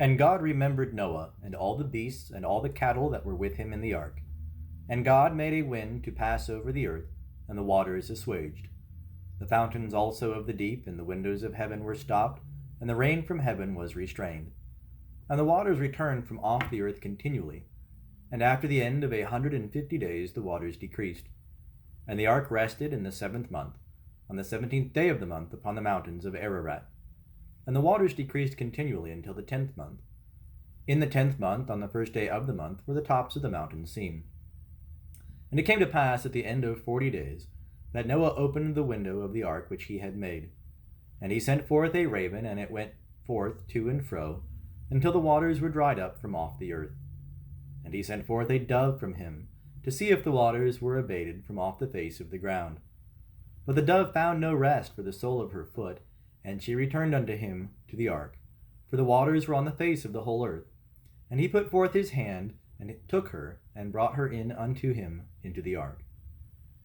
And God remembered Noah, and all the beasts, and all the cattle that were with him in the ark. And God made a wind to pass over the earth, and the waters assuaged. The fountains also of the deep and the windows of heaven were stopped, and the rain from heaven was restrained. And the waters returned from off the earth continually. And after the end of 150 days the waters decreased. And the ark rested in the 7th month, on the 17th day of the month, upon the mountains of Ararat. And the waters decreased continually until the 10th month. In the 10th month, on the 1st day of the month, were the tops of the mountains seen. And it came to pass at the end of 40 days that Noah opened the window of the ark which he had made. And he sent forth a raven, and it went forth to and fro, until the waters were dried up from off the earth. And he sent forth a dove from him, to see if the waters were abated from off the face of the ground. But the dove found no rest for the sole of her foot, and she returned unto him to the ark, for the waters were on the face of the whole earth. And he put forth his hand, and took her, and brought her in unto him into the ark.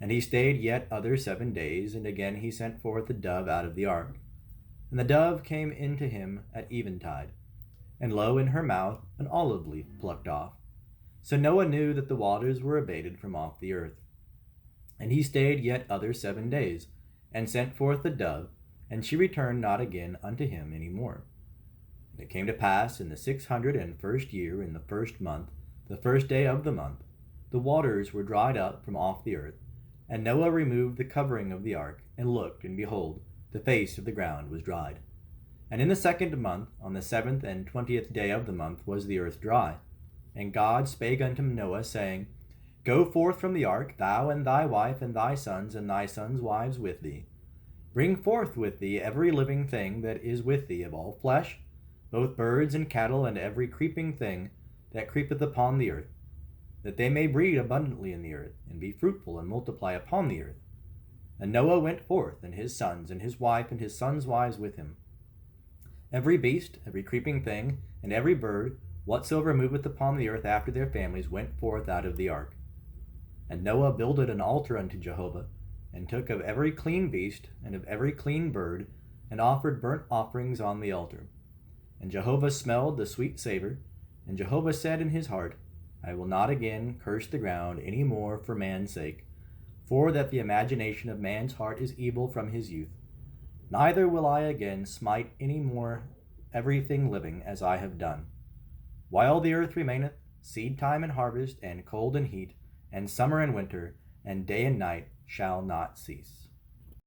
And he stayed yet other 7 days, and again he sent forth the dove out of the ark. And the dove came into him at eventide, and lo, in her mouth an olive leaf plucked off. So Noah knew that the waters were abated from off the earth. And he stayed yet other 7 days, and sent forth the dove, and she returned not again unto him any more. And it came to pass in the 601st year, in the 1st month, the 1st day of the month, the waters were dried up from off the earth. And Noah removed the covering of the ark, and looked, and behold, the face of the ground was dried. And in the 2nd month, on the 7th and 20th day of the month, was the earth dry. And God spake unto Noah, saying, Go forth from the ark, thou and thy wife, and thy sons' wives with thee. Bring forth with thee every living thing that is with thee of all flesh, both birds and cattle, and every creeping thing that creepeth upon the earth, that they may breed abundantly in the earth, and be fruitful, and multiply upon the earth. And Noah went forth, and his sons, and his wife, and his sons' wives with him. Every beast, every creeping thing, and every bird, whatsoever moveth upon the earth after their families, went forth out of the ark. And Noah builded an altar unto Jehovah, and took of every clean beast, and of every clean bird, and offered burnt offerings on the altar. And Jehovah smelled the sweet savor, and Jehovah said in his heart, I will not again curse the ground any more for man's sake, for that the imagination of man's heart is evil from his youth. Neither will I again smite any more everything living as I have done. While the earth remaineth, seed time and harvest, and cold and heat, and summer and winter, and day and night shall not cease.